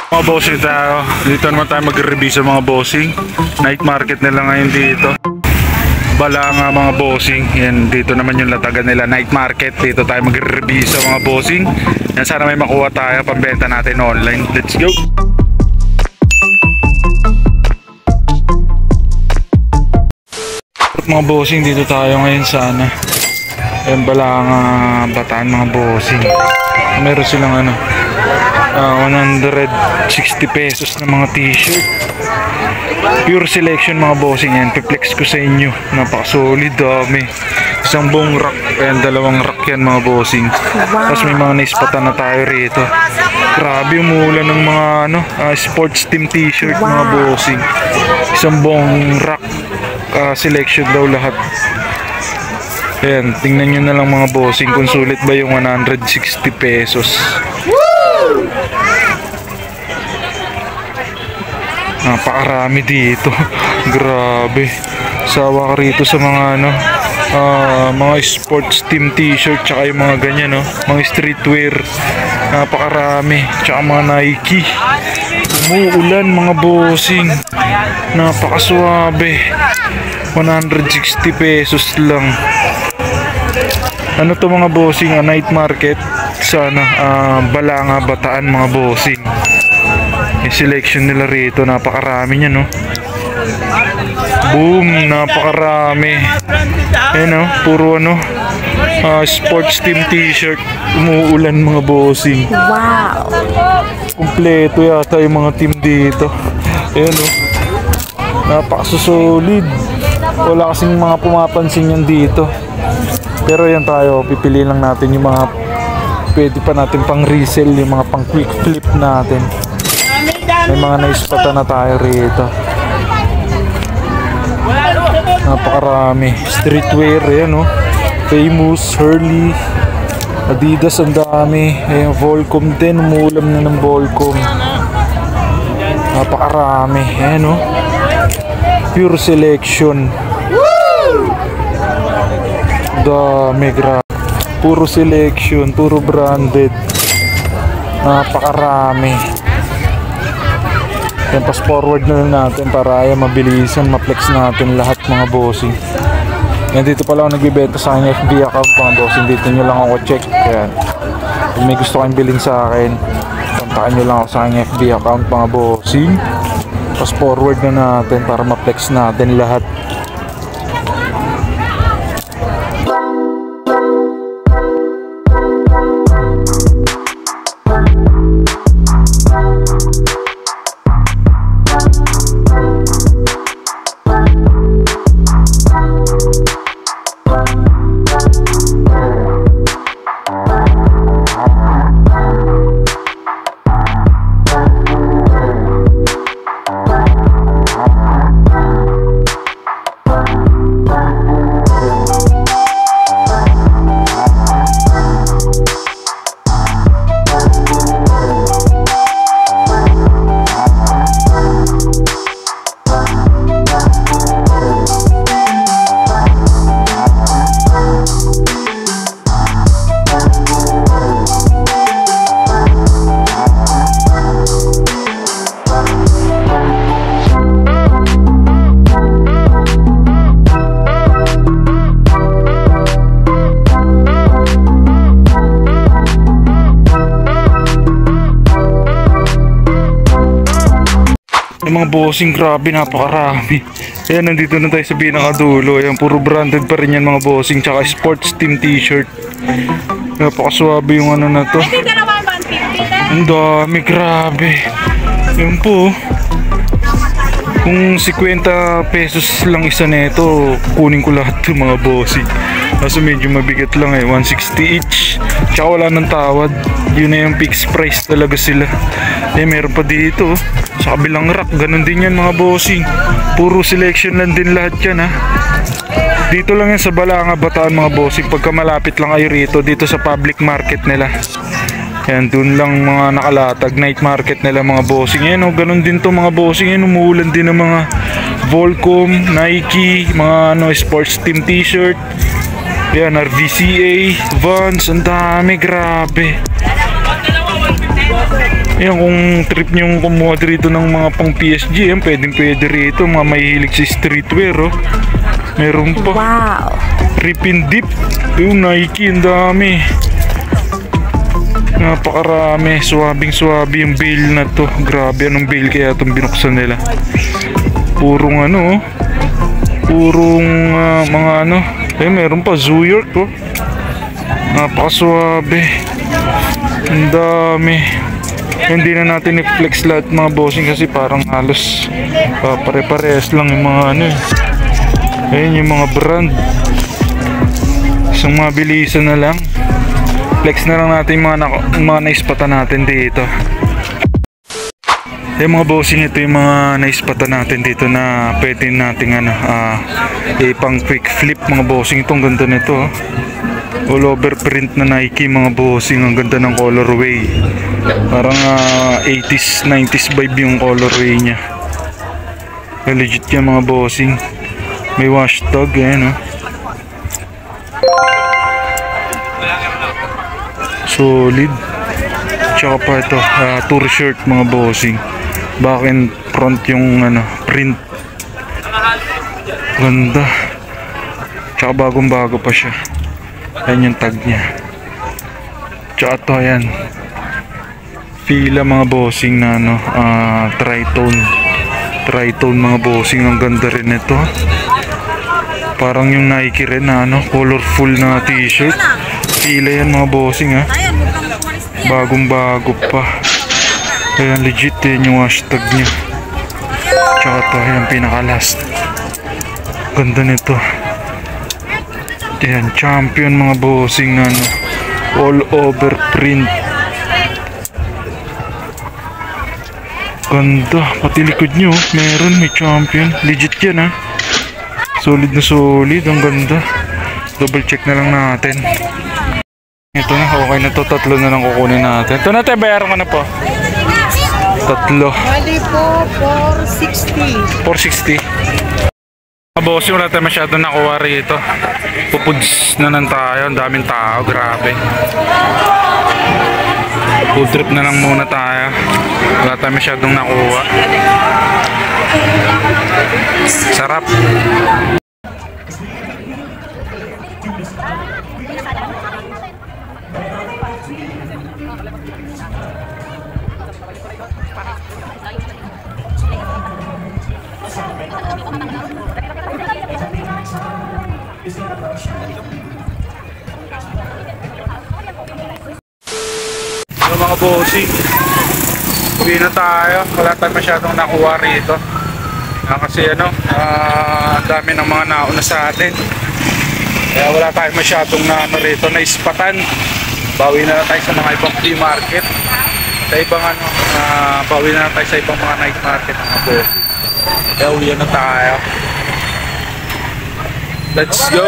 Mga bossing tayo, dito naman tayo mag-review sa mga bossing. Night market nila ngayon dito. Bala nga mga bossing. Yan, dito naman yung latagan nila, night market. Dito tayo mag-review sa mga bossing. Yan, sana may makuha tayo pambenta natin online. Let's go! Mga bossing, dito tayo ngayon sana. Yan, bala nga Bataan mga bossing. Meron silang 160 pesos na mga t-shirt. Pure selection mga bossing yan. Piplex ko sa inyo. Napaka-solid, dami. Isang buong rack. Ayan, dalawang rack yan mga bossing. Tapos may mga naispatan na tayo rito. Grabe, umuulan ng mga sports team t-shirt mga bossing. Isang buong rack. Selection daw lahat. Ayan, tingnan nyo na lang mga bossing kung sulit ba yung 160 pesos. Napakarami dito. Grabe. Sawa ka rito sa mga mga sports team t-shirt tsaka yung mga ganyan mga streetwear. Napakarami. Tsaka mga Nike. Umuulan mga bossing. Napakaswabe. 160 pesos lang. Ano to mga bossing? Night market sana Balanga Bataan mga bossing. Yung selection nila rito, napakarami niya boom, napakarami. Ayan puro sports team t-shirt. Umuulan mga bossing. Wow. Kompleto yata yung mga team dito. Ayan napakasusolid. Wala kasing mga pumapansin yan dito. Pero yan tayo, pipili lang natin yung mga pwede pa natin pang resell, yung mga pang quick flip natin. May mga naispatan na tayo rito. Napakarami. Streetwear, ayan Famous, Hurley, Adidas, ang dami. Ayan, Volcom din, umuulam na ng Volcom. Napakarami. Ayan pure selection. Dami, grabe. Puro selection, puro branded. Napakarami. Yan, pass forward na lang natin para mabilisan, ma-flex natin lahat mga bossing. Yan, dito pala ako nagbibenta sa aking FB account mga bossing. Dito nyo lang ako check. Yan. Kung may gusto kayong bilhin sa akin, kontakin nyo lang ako sa aking FB account mga bossing. Pass forward na natin para ma-flex natin lahat. Yung mga bossing, grabe, napakarami. Ayan, nandito na tayo sa pinakadulo. Ayan, puro branded pa rin yan mga bossing. Tsaka sports team t-shirt. Napakaswabe yung na to. Ang dami, grabe. Ayan po. Kung 50 pesos lang isa nito, kunin ko lahat to mga bossing. Kaso medyo mabigat lang 160 each. Tsaka wala ng tawad. Yun na yung fixed price talaga sila. Meron pa dito sa kabilang rack, ganun din yan mga bossing. Puro selection lang din lahat yan Dito lang yan sa Balanga Bataan mga bossing. Pagka malapit lang kayo rito, dito sa public market nila. Yan, dun lang mga nakalatag, night market nila mga bossing. Yan ganun din to mga bossing. Yan, umuulan din ng mga Volcom, Nike, mga sports team t-shirt. Yan, RVCA, Vans, ang dami, grabe. Ayan, kung trip nyo kumuha dito ng mga pang PSG, yan, pwede rito. Mga mahihilig sa streetwear, oh. Meron pa. Wow. Rip and dip. Yung Nike, ang dami. Napakarami. Swabing-swabi yung bail na to. Grabe, anong bail kaya itong binuksan nila? Purong ano, oh. Purong mga ano. Meron pa Zoo York, oh. Napakaswabe. Ang dami. Hindi na natin i-flex lahat mga bossing kasi parang halos pare-parehas lang yung mga ano. Ayun yung mga brand. Isang mabilisan na lang. Flex na lang natin yung mga naispatan natin dito. Mga bossing, ito yung mga naispatan natin dito na pwede nating pang quick flip mga bossing. Itong ganda nito, oh. All over print na Nike mga bossing. Ang ganda ng colorway. Parang 80s, 90s vibe yung colorway nya. Legit yan mga bossing. May hashtag, ayan, oh. Solid. Tsaka pa ito, tour shirt mga bossing. Back and front yung print. Ganda. Tsaka bagong bago pa siya. Ayan yung tag nya. Tsaka ito, ayan. Fila mga bossing na tritone. Tritone mga bossing. Ang ganda rin ito. Parang yung Nike rin na colorful na t-shirt. Fila yan mga bossing, ha. Bagong bago pa. Ayan, legit yan yung hashtag nya. Tsaka ito, ayan, pinaka last. Ganda nito. Ayan, champion mga bossing na all over print. Ganda, pati likod nyo meron, may champion. Legit yan, ha. Solid na solid, ang ganda. Double check na lang natin. Ito na, okay na to. Tatlo na lang kukunin natin. Ito na tayo, bayaran ko na po. Tatlo. Bali po, 460. 460. Bossing, wala tayo masyadong nakuha rito. Pupuds na lang tayo. Ang daming tao, grabe. Food trip na lang muna tayo. Wala tayo masyadong nakuha. Sarap. Mga bossing, uwi na tayo. Wala tayong masyadong nakuha rito kasi ang dami ng mga nauna sa atin, kaya wala tayong masyadong rito na ispatan. Bawi na tayo sa mga ibang flea market, sa ibang bawi na tayo sa ibang mga night market mga bossing. Kaya uwi na tayo. Let's go.